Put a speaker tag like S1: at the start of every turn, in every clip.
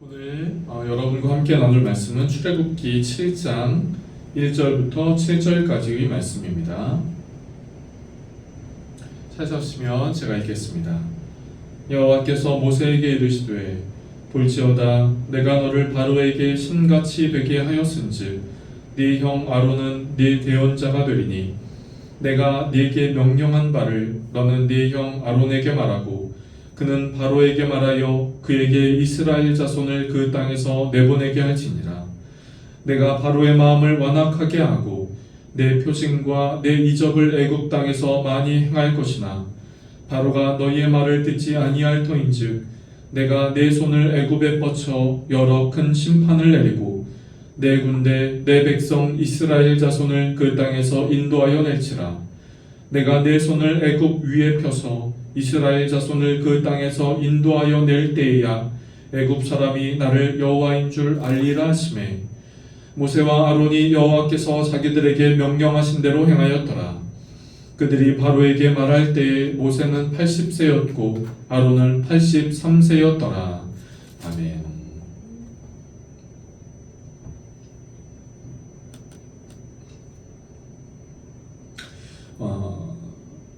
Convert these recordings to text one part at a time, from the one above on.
S1: 오늘 여러분과 함께 나눌 말씀은 출애굽기 7장 1절부터 7절까지의 말씀입니다. 찾으시면 제가 읽겠습니다. 여호와께서 모세에게 이르시되 볼지어다 내가 너를 바로에게 신같이 되게 하였은즉 네 형 아론은 네 대언자가 되리니 내가 네게 명령한 바를 너는 네 형 아론에게 말하고 그는 바로에게 말하여 그에게 이스라엘 자손을 그 땅에서 내보내게 할지니라. 내가 바로의 마음을 완악하게 하고 내 표징과 내 이적을 애굽 땅에서 많이 행할 것이나 바로가 너희의 말을 듣지 아니할 터인즉 내가 내 손을 애굽에 뻗쳐 여러 큰 심판을 내리고 내 군대 내 백성 이스라엘 자손을 그 땅에서 인도하여 낼지라. 내가 내 손을 애굽 위에 펴서 이스라엘 자손을 그 땅에서 인도하여 낼 때에야 애굽 사람이 나를 여호와인 줄 알리라 하시매 모세와 아론이 여호와께서 자기들에게 명령하신 대로 행하였더라. 그들이 바로에게 말할 때에 모세는 80세였고 아론은 83세였더라. 아멘.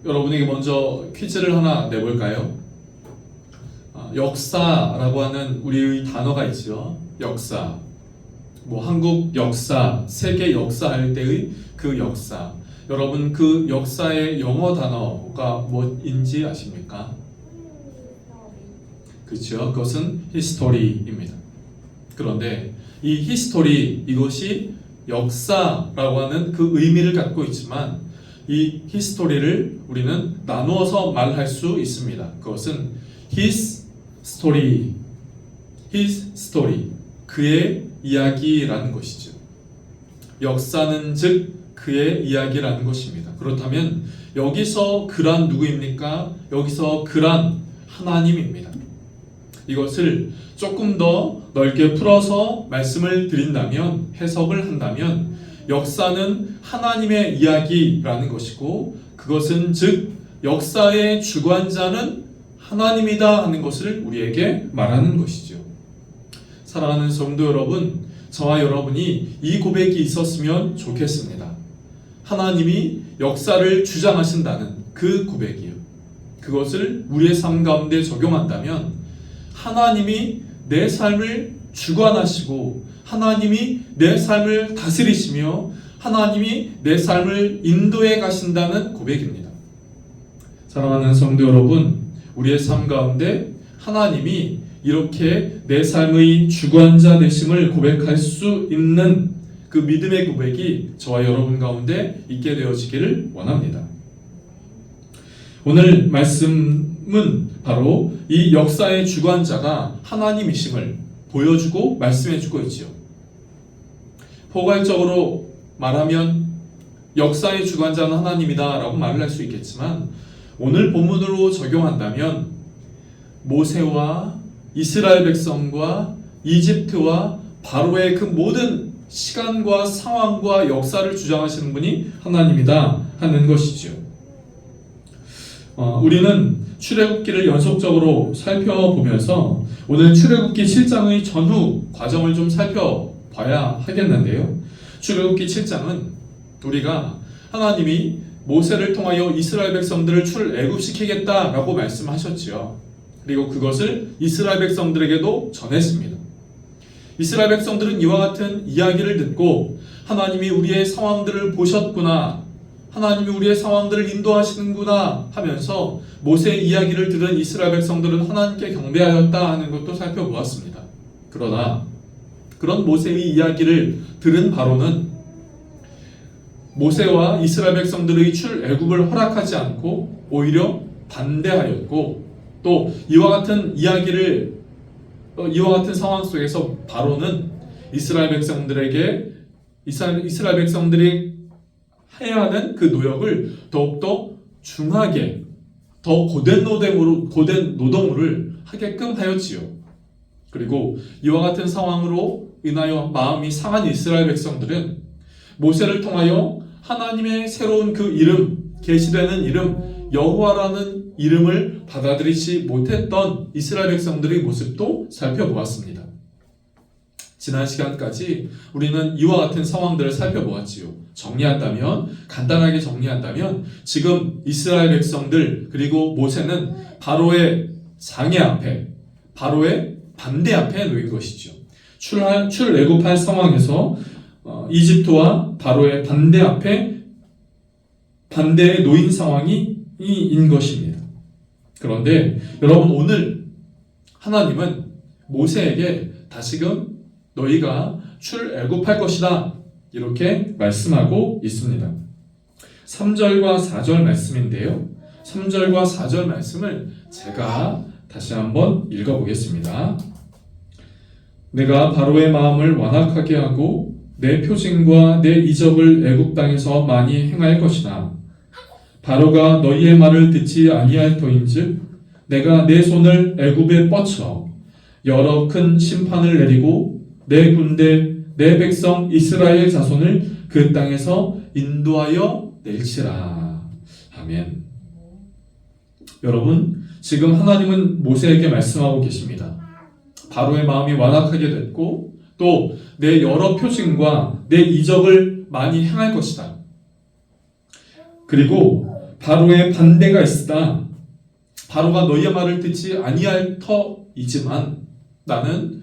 S1: 여러분에게 먼저 퀴즈를 하나 내볼까요? 역사라고 하는 우리의 단어가 있죠. 역사. 한국 역사, 세계 역사 할 때의 그 역사. 여러분 그 역사의 영어 단어가 뭐인지 아십니까? 그렇죠. 그것은 히스토리입니다. 그런데 이 히스토리, 이것이 역사라고 하는 그 의미를 갖고 있지만 이 히스토리를 우리는 나누어서 말할 수 있습니다. 그것은 his story, 그의 이야기라는 것이죠. 역사는 즉 그의 이야기라는 것입니다. 그렇다면 여기서 그란 누구입니까? 여기서 그란 하나님입니다. 이것을 조금 더 넓게 풀어서 말씀을 드린다면, 해석을 한다면 역사는 하나님의 이야기라는 것이고 그것은 즉 역사의 주관자는 하나님이다 하는 것을 우리에게 말하는 것이죠. 사랑하는 성도 여러분, 저와 여러분이 이 고백이 있었으면 좋겠습니다. 하나님이 역사를 주장하신다는 그 고백이요. 그것을 우리의 삶 가운데 적용한다면 하나님이 내 삶을 주관하시고 하나님이 내 삶을 다스리시며 하나님이 내 삶을 인도해 가신다는 고백입니다. 사랑하는 성도 여러분, 우리의 삶 가운데 하나님이 이렇게 내 삶의 주관자 되심을 고백할 수 있는 그 믿음의 고백이 저와 여러분 가운데 있게 되어지기를 원합니다. 오늘 말씀은 바로 이 역사의 주관자가 하나님이심을 보여주고 말씀해주고 있죠. 포괄적으로 말하면 역사의 주관자는 하나님이다 라고 말을 할 수 있겠지만 오늘 본문으로 적용한다면 모세와 이스라엘 백성과 이집트와 바로의 그 모든 시간과 상황과 역사를 주장하시는 분이 하나님이다 하는 것이죠. 우리는 출애굽기를 연속적으로 살펴보면서 오늘 출애굽기 7장의 전후 과정을 좀 살펴봐야 하겠는데요. 출애굽기 7장은 우리가 하나님이 모세를 통하여 이스라엘 백성들을 출애굽시키겠다라고 말씀하셨지요. 그리고 그것을 이스라엘 백성들에게도 전했습니다. 이스라엘 백성들은 이와 같은 이야기를 듣고 하나님이 우리의 상황들을 보셨구나, 하나님이 우리의 상황들을 인도하시는구나 하면서 모세의 이야기를 들은 이스라엘 백성들은 하나님께 경배하였다 하는 것도 살펴보았습니다. 그러나 그런 모세의 이야기를 들은 바로는 모세와 이스라엘 백성들의 출애굽을 허락하지 않고 오히려 반대하였고 또 이와 같은 상황 속에서 바로는 이스라엘 백성들이 해야 하는 그 노역을 더욱더 중하게 더 고된 노동을 하게끔 하였지요. 그리고 이와 같은 상황으로 인하여 마음이 상한 이스라엘 백성들은 모세를 통하여 하나님의 새로운 그 이름, 계시되는 이름 여호와라는 이름을 받아들이지 못했던 이스라엘 백성들의 모습도 살펴보았습니다. 지난 시간까지 우리는 이와 같은 상황들을 살펴보았지요. 간단하게 정리한다면 지금 이스라엘 백성들 그리고 모세는 바로의 장애 앞에, 바로의 반대 앞에 놓인 것이죠. 출애굽할 상황에서 이집트와 바로의 반대에 놓인 상황인 것입니다. 그런데 여러분, 오늘 하나님은 모세에게 다시금 너희가 출애굽할 것이다 이렇게 말씀하고 있습니다. 3절과 4절 말씀인데요. 3절과 4절 말씀을 제가 다시 한번 읽어보겠습니다. 내가 바로의 마음을 완악하게 하고 내 표징과 내 이적을 애굽 땅에서 많이 행할 것이나 바로가 너희의 말을 듣지 아니할 터인즉 내가 내 손을 애굽에 뻗쳐 여러 큰 심판을 내리고 내 군대 내 백성 이스라엘 자손을 그 땅에서 인도하여 낼지라. 아멘. 여러분, 지금 하나님은 모세에게 말씀하고 계십니다. 바로의 마음이 완악하게 됐고 또 내 여러 표징과 내 이적을 많이 행할 것이다. 그리고 바로의 반대가 있으다. 바로가 너희의 말을 듣지 아니할 터이지만 나는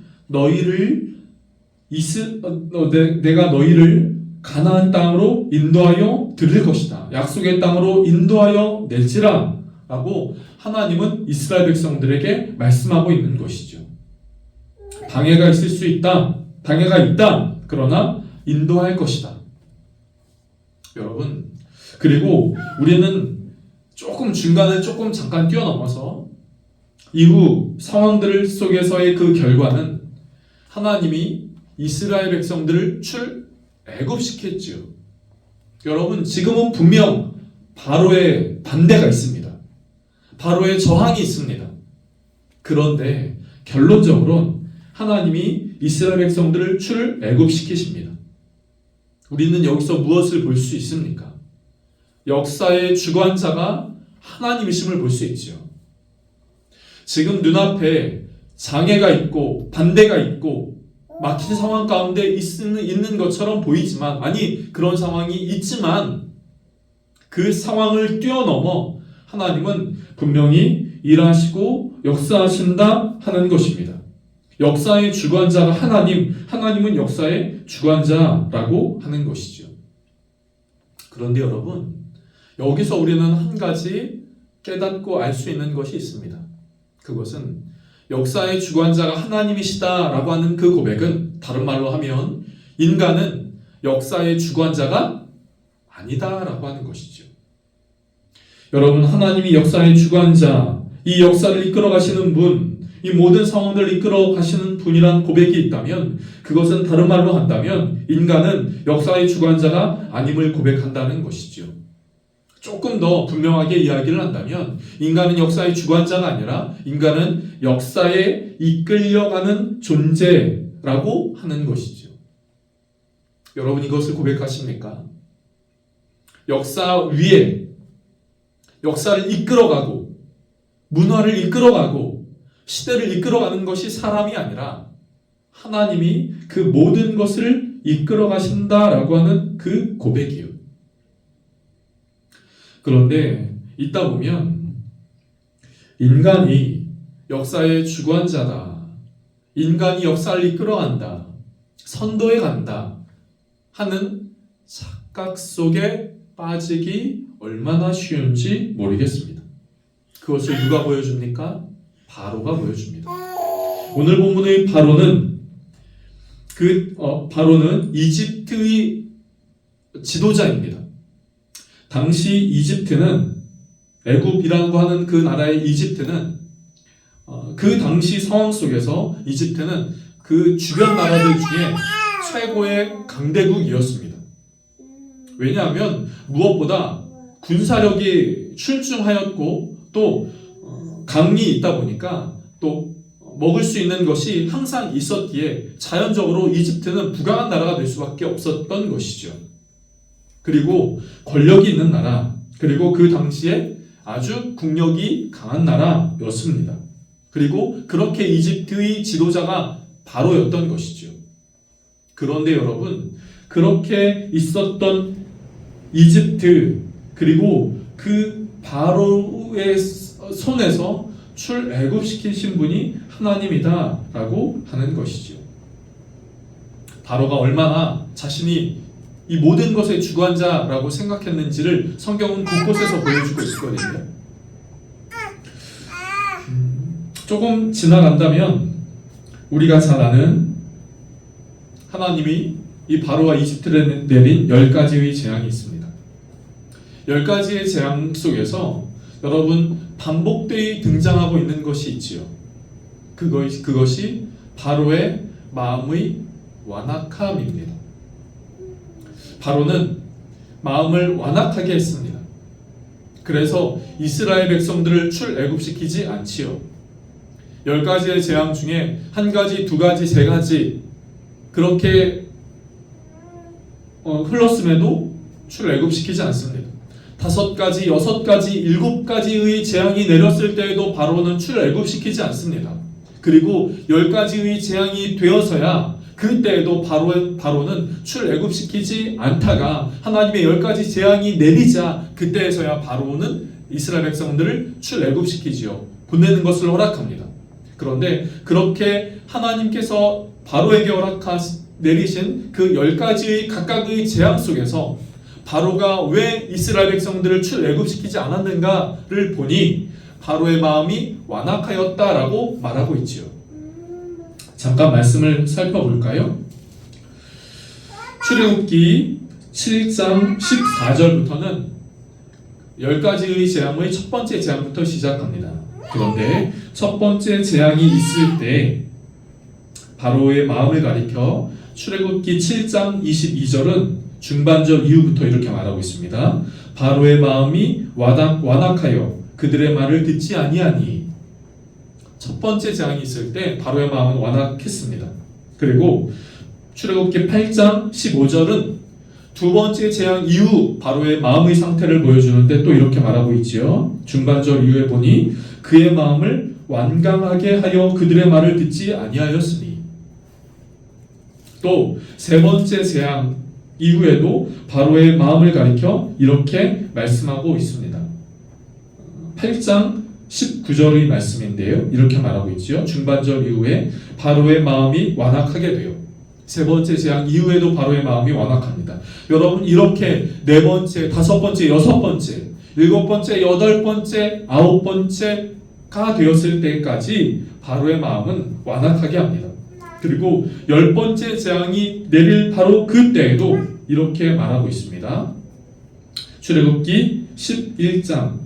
S1: 내가 너희를 가나안 땅으로 인도하여 드릴 것이다. 약속의 땅으로 인도하여 낼지라 라고 하나님은 이스라엘 백성들에게 말씀하고 있는 것이죠. 방해가 있을 수 있다. 방해가 있다. 그러나 인도할 것이다. 여러분, 그리고 우리는 중간을 잠깐 뛰어넘어서 이후 상황들 속에서의 그 결과는 하나님이 이스라엘 백성들을 출애굽시켰지요. 여러분, 지금은 분명 바로의 반대가 있습니다. 바로의 저항이 있습니다. 그런데 결론적으로 하나님이 이스라엘 백성들을 출애굽시키십니다. 우리는 여기서 무엇을 볼 수 있습니까? 역사의 주관자가 하나님이심을 볼 수 있죠. 지금 눈앞에 장애가 있고 반대가 있고 막힌 상황 가운데 있는 것처럼 보이지만, 그런 상황이 있지만 그 상황을 뛰어넘어 하나님은 분명히 일하시고 역사하신다 하는 것입니다. 역사의 주관자가 하나님은 역사의 주관자라고 하는 것이죠. 그런데 여러분, 여기서 우리는 한 가지 깨닫고 알 수 있는 것이 있습니다. 그것은 역사의 주관자가 하나님이시다라고 하는 그 고백은, 다른 말로 하면 인간은 역사의 주관자가 아니다라고 하는 것이죠. 여러분, 하나님이 역사의 주관자, 이 역사를 이끌어 가시는 분, 이 모든 상황들을 이끌어 가시는 분이란 고백이 있다면, 그것은 다른 말로 한다면 인간은 역사의 주관자가 아님을 고백한다는 것이죠. 조금 더 분명하게 이야기를 한다면 인간은 역사의 주관자가 아니라 인간은 역사에 이끌려가는 존재라고 하는 것이죠. 여러분, 이것을 고백하십니까? 역사 위에 역사를 이끌어가고 문화를 이끌어가고 시대를 이끌어가는 것이 사람이 아니라 하나님이 그 모든 것을 이끌어가신다라고 하는 그 고백이에요. 그런데 있다 보면 인간이 역사의 주관자다, 인간이 역사를 이끌어간다, 선도해 간다 하는 착각 속에 빠지기 얼마나 쉬운지 모르겠습니다. 그것을 누가 보여줍니까? 바로가 보여줍니다. 오늘 본문의 바로는 이집트의 지도자입니다. 당시 이집트는, 애굽이라고 하는 그 나라의 이집트는 그 당시 상황 속에서 이집트는 그 주변 나라들 중에 최고의 강대국이었습니다. 왜냐하면 무엇보다 군사력이 출중하였고 또 강이 있다 보니까 또 먹을 수 있는 것이 항상 있었기에 자연적으로 이집트는 부강한 나라가 될 수밖에 없었던 것이죠. 그리고 권력이 있는 나라, 그리고 그 당시에 아주 국력이 강한 나라였습니다. 그리고 그렇게 이집트의 지도자가 바로였던 것이죠. 그런데 여러분, 그렇게 있었던 이집트, 그리고 그 바로의 손에서 출애굽시키신 분이 하나님이다 라고 하는 것이죠. 바로가 얼마나 자신이 이 모든 것의 주관자라고 생각했는지를 성경은 곳곳에서 보여주고 있거든요. 조금 지나간다면 우리가 잘 아는 하나님이 이 바로와 이집트에 내린 10가지의 재앙이 있습니다. 10가지의 재앙 속에서 여러분 반복되이 등장하고 있는 것이 있지요. 그것이 바로의 마음의 완악함입니다. 바로는 마음을 완악하게 했습니다. 그래서 이스라엘 백성들을 출애굽시키지 않지요. 10가지의 재앙 중에 1가지, 2가지, 3가지 그렇게 흘렀음에도 출애굽시키지 않습니다. 5가지, 6가지, 7가지의 재앙이 내렸을 때에도 바로는 출애굽시키지 않습니다. 그리고 10가지의 재앙이 되어서야 그때에도 바로는 출애굽시키지 않다가 하나님의 10가지 재앙이 내리자 그때에서야 바로는 이스라엘 백성들을 출애굽시키지요. 보내는 것을 허락합니다. 그런데 그렇게 하나님께서 바로에게 내리신 그 10가지의 각각의 재앙 속에서 바로가 왜 이스라엘 백성들을 출애굽시키지 않았는가를 보니 바로의 마음이 완악하였다라고 말하고 있지요. 잠깐 말씀을 살펴볼까요? 출애굽기 7장 14절부터는 10가지의 재앙의 첫 번째 재앙부터 시작합니다. 그런데 첫 번째 재앙이 있을 때 바로의 마음을 가리켜 출애굽기 7장 22절은 중반절 이후부터 이렇게 말하고 있습니다. 바로의 마음이 완악하여 그들의 말을 듣지 아니하니. 첫 번째 재앙이 있을 때 바로의 마음은 완악했습니다. 그리고 출애굽기 8장 15절은 두 번째 재앙 이후 바로의 마음의 상태를 보여주는데 또 이렇게 말하고 있지요. 중반절 이후에 보니 그의 마음을 완강하게 하여 그들의 말을 듣지 아니하였으니. 또 세 번째 재앙 이후에도 바로의 마음을 가리켜 이렇게 말씀하고 있습니다. 8장 19절의 말씀인데요. 이렇게 말하고 있지요. 중반절 이후에 바로의 마음이 완악하게 돼요. 세 번째 재앙 이후에도 바로의 마음이 완악합니다. 여러분 이렇게 네 번째, 다섯 번째, 여섯 번째, 일곱 번째, 여덟 번째, 아홉 번째가 되었을 때까지 바로의 마음은 완악하게 합니다. 그리고 열 번째 재앙이 내릴 바로 그때에도 이렇게 말하고 있습니다. 출애굽기 11장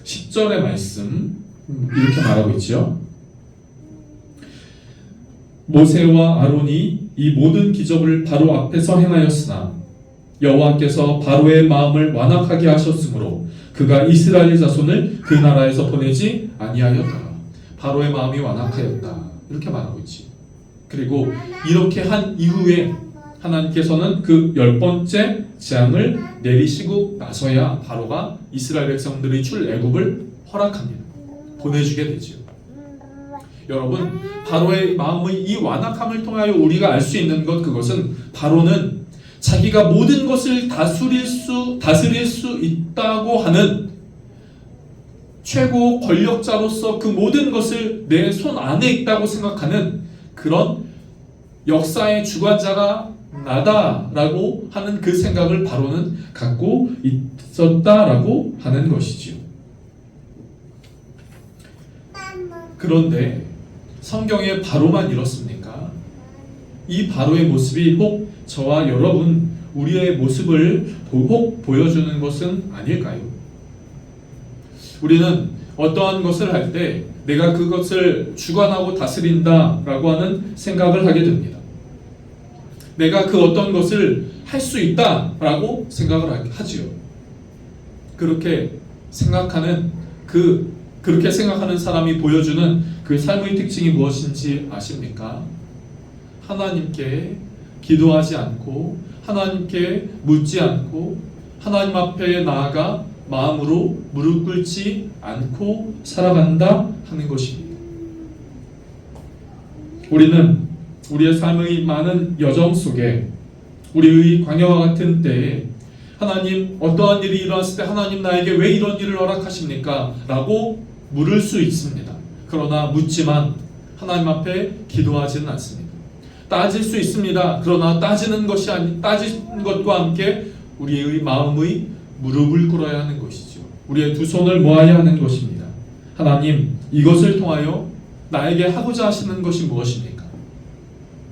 S1: 10절의 말씀 이렇게 말하고 있죠. 모세와 아론이 이 모든 기적을 바로 앞에서 행하였으나 여호와께서 바로의 마음을 완악하게 하셨으므로 그가 이스라엘 자손을 그 나라에서 보내지 아니하였다. 바로의 마음이 완악하였다. 이렇게 말하고 있지. 그리고 이렇게 한 이후에 하나님께서는 그 열 번째 재앙을 내리시고 나서야 바로가 이스라엘 백성들의 출애굽을 허락합니다. 보내주게 되지요. 여러분, 바로의 마음의 이 완악함을 통하여 우리가 알 수 있는 것, 그것은 바로는 자기가 모든 것을 다스릴 수 있다고 하는 최고 권력자로서 그 모든 것을 내 손 안에 있다고 생각하는 그런 역사의 주관자가 나다라고 하는 그 생각을 바로는 갖고 있었다라고 하는 것이지요. 그런데 성경에 바로만 이렇습니까? 이 바로의 모습이 혹 저와 여러분 우리의 모습을 혹 보여주는 것은 아닐까요? 우리는 어떠한 것을 할 때 내가 그것을 주관하고 다스린다라고 하는 생각을 하게 됩니다. 내가 그 어떤 것을 할 수 있다라고 생각을 하지요. 그렇게 생각하는 사람이 보여주는 그 삶의 특징이 무엇인지 아십니까? 하나님께 기도하지 않고 하나님께 묻지 않고 하나님 앞에 나아가 마음으로 무릎 꿇지 않고 살아간다 하는 것입니다. 우리는 우리의 삶의 많은 여정 속에 우리의 광야와 같은 때에 하나님 어떠한 일이 일어났을 때 하나님 나에게 왜 이런 일을 허락하십니까? 라고 물을 수 있습니다. 그러나 묻지만 하나님 앞에 기도하지는 않습니다. 따질 수 있습니다. 그러나 따지는 것과 함께 우리의 마음의 무릎을 꿇어야 하는 것이죠. 우리의 두 손을 모아야 하는 것입니다. 하나님, 이것을 통하여 나에게 하고자 하시는 것이 무엇입니까?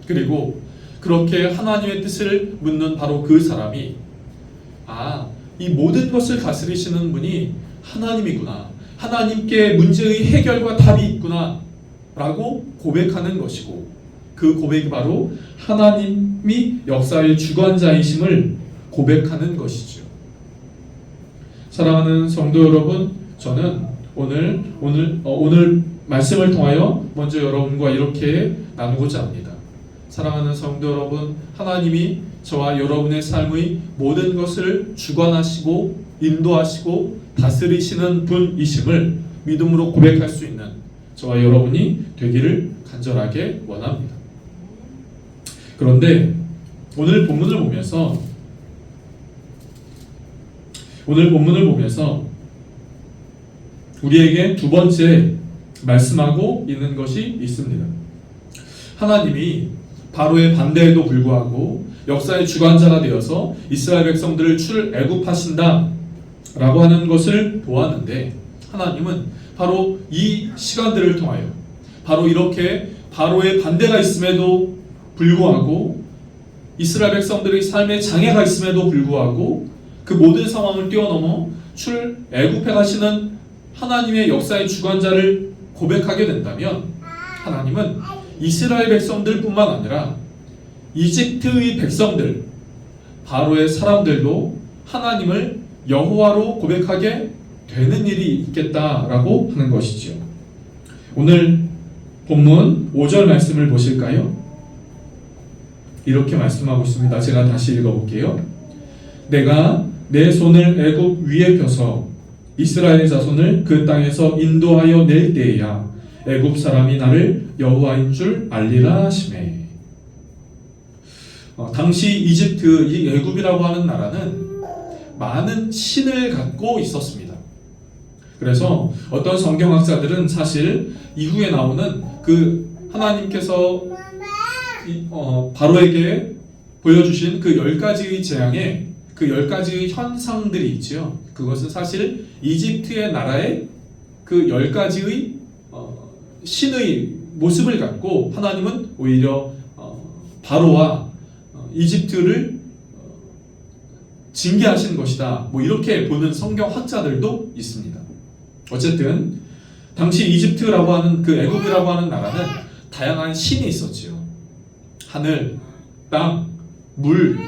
S1: 그리고 그렇게 하나님의 뜻을 묻는 바로 그 사람이 이 모든 것을 다스리시는 분이 하나님이구나. 하나님께 문제의 해결과 답이 있구나 라고 고백하는 것이고, 그 고백이 바로 하나님이 역사의 주관자이심을 고백하는 것이죠. 사랑하는 성도 여러분, 저는 오늘 말씀을 통하여 먼저 여러분과 이렇게 나누고자 합니다. 사랑하는 성도 여러분, 하나님이 저와 여러분의 삶의 모든 것을 주관하시고 인도하시고 다스리시는 분이심을 믿음으로 고백할 수 있는 저와 여러분이 되기를 간절하게 원합니다. 그런데 오늘 본문을 보면서 우리에게 두 번째 말씀하고 있는 것이 있습니다. 하나님이 바로의 반대에도 불구하고 역사의 주관자가 되어서 이스라엘 백성들을 출애굽하신다 라고 하는 것을 보았는데, 하나님은 바로 이 시간들을 통하여 바로 이렇게 바로의 반대가 있음에도 불구하고 이스라엘 백성들의 삶에 장애가 있음에도 불구하고 그 모든 상황을 뛰어넘어 출애굽해 가시는 하나님의 역사의 주관자를 고백하게 된다면, 하나님은 이스라엘 백성들뿐만 아니라 이집트의 백성들, 바로의 사람들도 하나님을 여호와로 고백하게 되는 일이 있겠다라고 하는 것이죠. 오늘 본문 5절 말씀을 보실까요? 이렇게 말씀하고 있습니다. 제가 다시 읽어볼게요. 내가 내 손을 애굽 위에 펴서 이스라엘 자손을 그 땅에서 인도하여 낼 때에야 애굽 사람이 나를 여호와인 줄 알리라 하시매. 당시 이집트, 이 애굽이라고 하는 나라는 많은 신을 갖고 있었습니다. 그래서 어떤 성경학자들은 사실 이후에 나오는 그 하나님께서 바로에게 보여주신 그 10가지의 재앙의 그 10가지의 현상들이 있죠. 그것은 사실 이집트의 나라의 그 10가지의 신의 모습을 갖고 하나님은 오히려 바로와 이집트를 징계하신 것이다, 이렇게 보는 성경학자들도 있습니다. 어쨌든 당시 이집트라고 하는 그 애굽이라고 하는 나라는 다양한 신이 있었지요. 하늘, 땅, 물,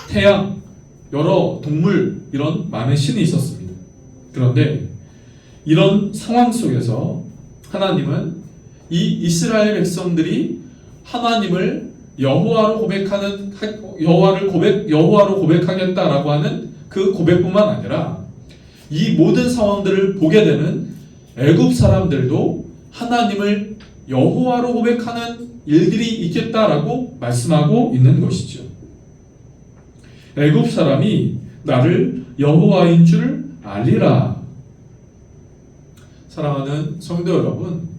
S1: 태양, 여러 동물, 이런 많은 신이 있었습니다. 그런데 이런 상황 속에서 하나님은 이 이스라엘 백성들이 하나님을 여호와로 고백하겠다라고 하는 그 고백뿐만 아니라 이 모든 상황들을 보게 되는 애굽 사람들도 하나님을 여호와로 고백하는 일들이 있겠다라고 말씀하고 있는 것이죠. 애굽 사람이 나를 여호와인 줄 알리라. 사랑하는 성도 여러분,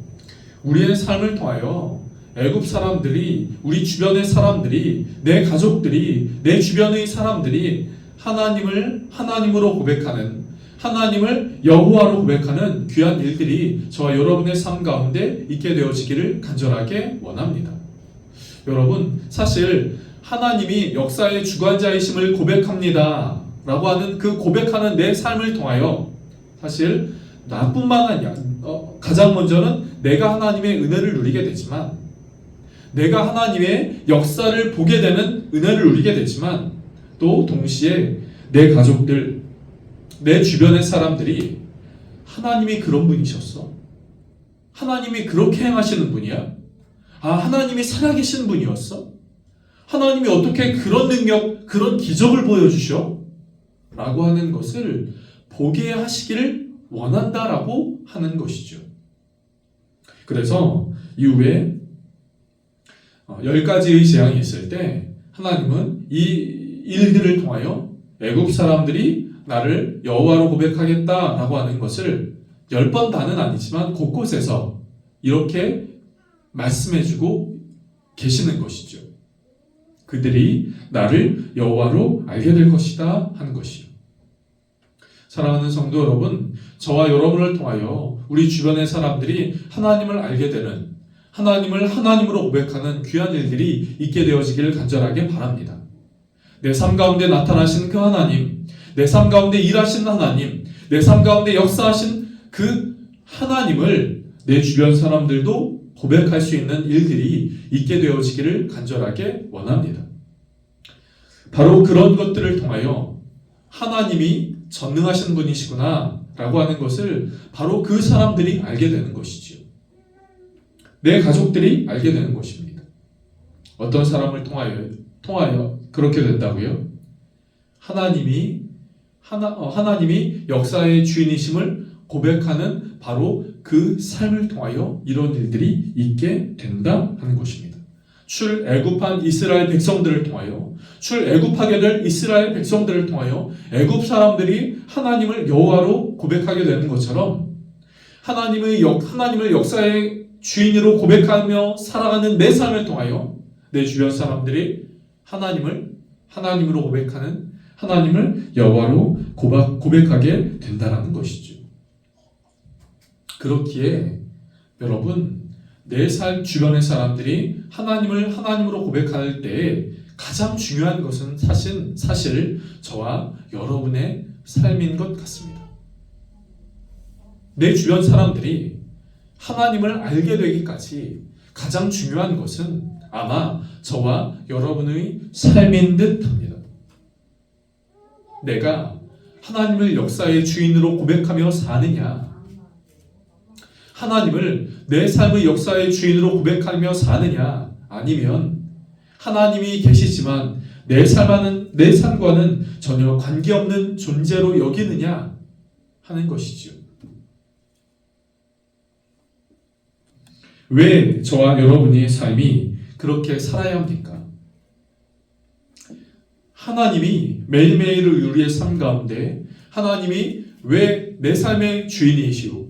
S1: 우리의 삶을 통하여 애굽 사람들이, 우리 주변의 사람들이, 내 가족들이, 내 주변의 사람들이 하나님으로 고백하는, 하나님을 여호와로 고백하는 귀한 일들이 저와 여러분의 삶 가운데 있게 되어지기를 간절하게 원합니다. 여러분, 사실 하나님이 역사의 주관자이심을 고백합니다 라고 하는 그 고백하는 내 삶을 통하여 사실 나뿐만 아니라 가장 먼저는 내가 하나님의 은혜를 누리게 되지만, 내가 하나님의 역사를 보게 되는 은혜를 누리게 되지만, 또 동시에 내 가족들, 내 주변의 사람들이 하나님이 그런 분이셨어? 하나님이 그렇게 행하시는 분이야? 하나님이 살아계신 분이었어? 하나님이 어떻게 그런 능력, 그런 기적을 보여주셔? 라고 하는 것을 보게 하시기를 원한다라고 하는 것이죠. 그래서 이후에 10가지의 재앙이 있을 때 하나님은 이 일들을 통하여 애굽 사람들이 나를 여호와로 고백하겠다라고 하는 것을 10번 다는 아니지만 곳곳에서 이렇게 말씀해주고 계시는 것이죠. 그들이 나를 여호와로 알게 될 것이다 하는 것이요. 사랑하는 성도 여러분, 저와 여러분을 통하여 우리 주변의 사람들이 하나님을 알게 되는, 하나님을 하나님으로 고백하는 귀한 일들이 있게 되어지기를 간절하게 바랍니다. 내 삶 가운데 나타나신 그 하나님, 내 삶 가운데 일하신 하나님, 내 삶 가운데 역사하신 그 하나님을 내 주변 사람들도 고백할 수 있는 일들이 있게 되어지기를 간절하게 원합니다. 바로 그런 것들을 통하여 하나님이 전능하신 분이시구나 라고 하는 것을 바로 그 사람들이 알게 되는 것이지요. 내 가족들이 알게 되는 것입니다. 어떤 사람을 통하여 그렇게 된다고요? 하나님이 역사의 주인이심을 고백하는 바로 그 삶을 통하여 이런 일들이 있게 된다 하는 것입니다. 출애굽한 이스라엘 백성들을 통하여, 출애굽하게 될 이스라엘 백성들을 통하여 애굽 사람들이 하나님을 여호와로 고백하게 되는 것처럼 하나님을 역사의 주인으로 고백하며 살아가는 내 삶을 통하여 내 주변 사람들이 하나님으로 고백하는, 하나님을 여호와로 고백하게 된다라는 것이죠. 그렇기에 여러분, 내 삶 주변의 사람들이 하나님을 하나님으로 고백할 때 가장 중요한 것은 사실 저와 여러분의 삶인 것 같습니다. 내 주변 사람들이 하나님을 알게 되기까지 가장 중요한 것은 아마 저와 여러분의 삶인 듯 합니다. 내가 하나님을 역사의 주인으로 고백하며 사느냐, 하나님을 내 삶의 역사의 주인으로 고백하며 사느냐, 아니면 하나님이 계시지만 내 삶과는 전혀 관계없는 존재로 여기느냐 하는 것이죠. 왜 저와 여러분의 삶이 그렇게 살아야 합니까? 하나님이 매일매일 우리의 삶 가운데 하나님이 왜 내 삶의 주인이시오,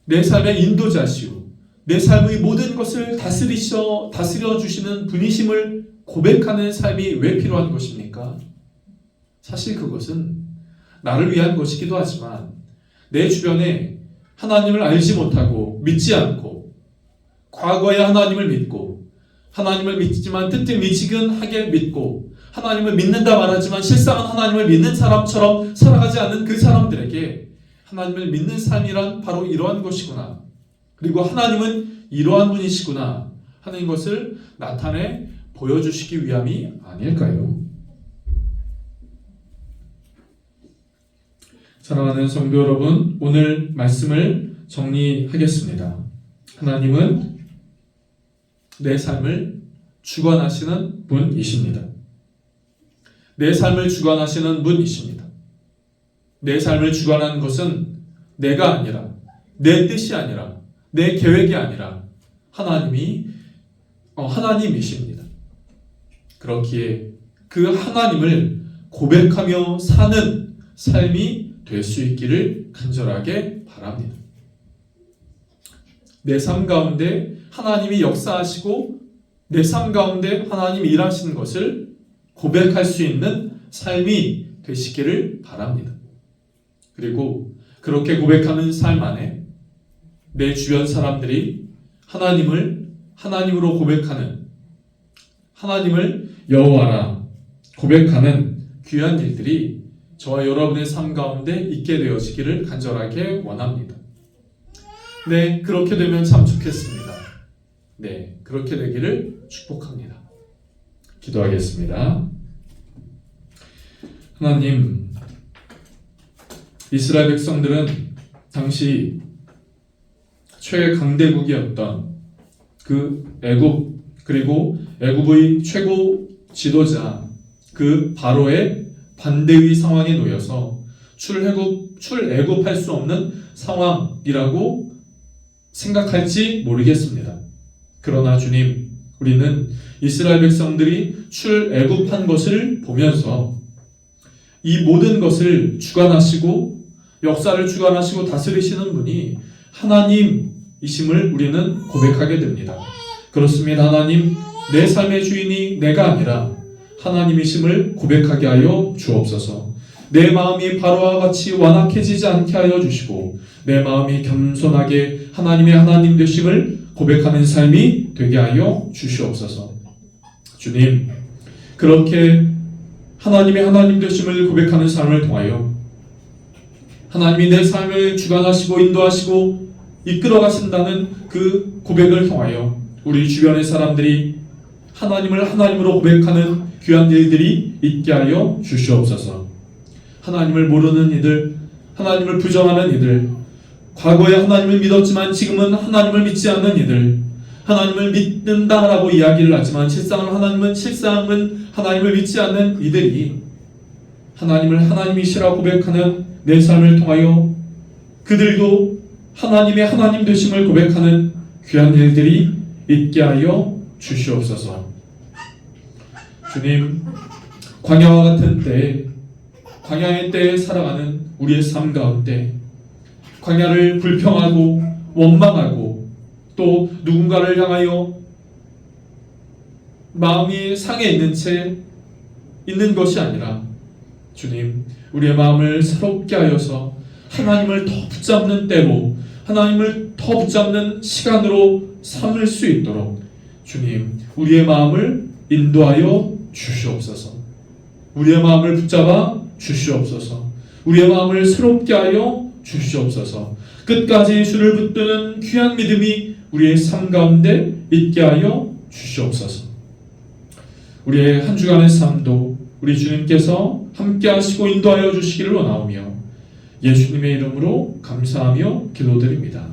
S1: 내 삶의 인도자시오, 내 삶의 모든 것을 다스려 주시는 분이심을 고백하는 삶이 왜 필요한 것입니까? 사실 그것은 나를 위한 것이기도 하지만 내 주변에 하나님을 알지 못하고 믿지 않고 과거에 하나님을 믿고 하나님을 믿지만 뜨뜻미지근하게 믿고 하나님을 믿는다 말하지만 실상은 하나님을 믿는 사람처럼 살아가지 않는 그 사람들에게 하나님을 믿는 삶이란 바로 이러한 것이구나, 그리고 하나님은 이러한 분이시구나 하는 것을 나타내 보여주시기 위함이 아닐까요? 사랑하는 성도 여러분, 오늘 말씀을 정리하겠습니다. 하나님은 내 삶을 주관하시는 분이십니다. 내 삶을 주관하시는 분이십니다. 내 삶을 주관하는 것은 내가 아니라, 내 뜻이 아니라, 내 계획이 아니라 하나님이십니다. 그렇기에 그 하나님을 고백하며 사는 삶이 될 수 있기를 간절하게 바랍니다. 내 삶 가운데 하나님이 역사하시고 내 삶 가운데 하나님이 일하시는 것을 고백할 수 있는 삶이 되시기를 바랍니다. 그리고 그렇게 고백하는 삶 안에 내 주변 사람들이 하나님을 하나님으로 고백하는, 하나님을 여호와라 고백하는 귀한 일들이 저와 여러분의 삶 가운데 있게 되어지기를 간절하게 원합니다. 네, 그렇게 되면 참 좋겠습니다. 네, 그렇게 되기를 축복합니다. 기도하겠습니다. 하나님, 이스라엘 백성들은 당시 최강대국이었던 그 애굽, 그리고 애굽의 최고 지도자 그 바로의 반대의 상황에 놓여서 출애굽할 수 없는 상황이라고 생각할지 모르겠습니다. 그러나 주님, 우리는 이스라엘 백성들이 출애굽한 것을 보면서 이 모든 것을 주관하시고 역사를 주관하시고 다스리시는 분이 하나님이심을 우리는 고백하게 됩니다. 그렇습니다. 하나님, 내 삶의 주인이 내가 아니라 하나님이심을 고백하게 하여 주옵소서. 내 마음이 바로와 같이 완악해지지 않게 하여 주시고 내 마음이 겸손하게 하나님의 하나님 되심을 고백하는 삶이 되게 하여 주시옵소서. 주님, 그렇게 하나님의 하나님 되심을 고백하는 삶을 통하여 하나님이 내 삶을 주관하시고 인도하시고 이끌어 가신다는 그 고백을 통하여 우리 주변의 사람들이 하나님을 하나님으로 고백하는 귀한 일들이 있게 하여 주시옵소서. 하나님을 모르는 이들, 하나님을 부정하는 이들, 과거에 하나님을 믿었지만 지금은 하나님을 믿지 않는 이들, 하나님을 믿는다라고 이야기를 하지만 실상은 하나님을 믿지 않는 이들이 하나님을 하나님이시라 고백하는 내 삶을 통하여 그들도 하나님의 하나님 되심을 고백하는 귀한 일들이 있게 하여 주시옵소서. 주님, 광야와 같은 때에, 광야의 때에 살아가는 우리의 삶 가운데 광야를 불평하고 원망하고 또 누군가를 향하여 마음이 상해 있는 채 있는 것이 아니라 주님, 우리의 마음을 새롭게 하여서 하나님을 더 붙잡는 때로, 하나님을 더 붙잡는 시간으로 삼을 수 있도록 주님, 우리의 마음을 인도하여 주시옵소서. 우리의 마음을 붙잡아 주시옵소서. 우리의 마음을 새롭게 하여 주시옵소서. 끝까지 주를 붙드는 귀한 믿음이 우리의 삶 가운데 있게 하여 주시옵소서. 우리의 한 주간의 삶도 우리 주님께서 함께 하시고 인도하여 주시기를 원하오며 예수님의 이름으로 감사하며 기도드립니다.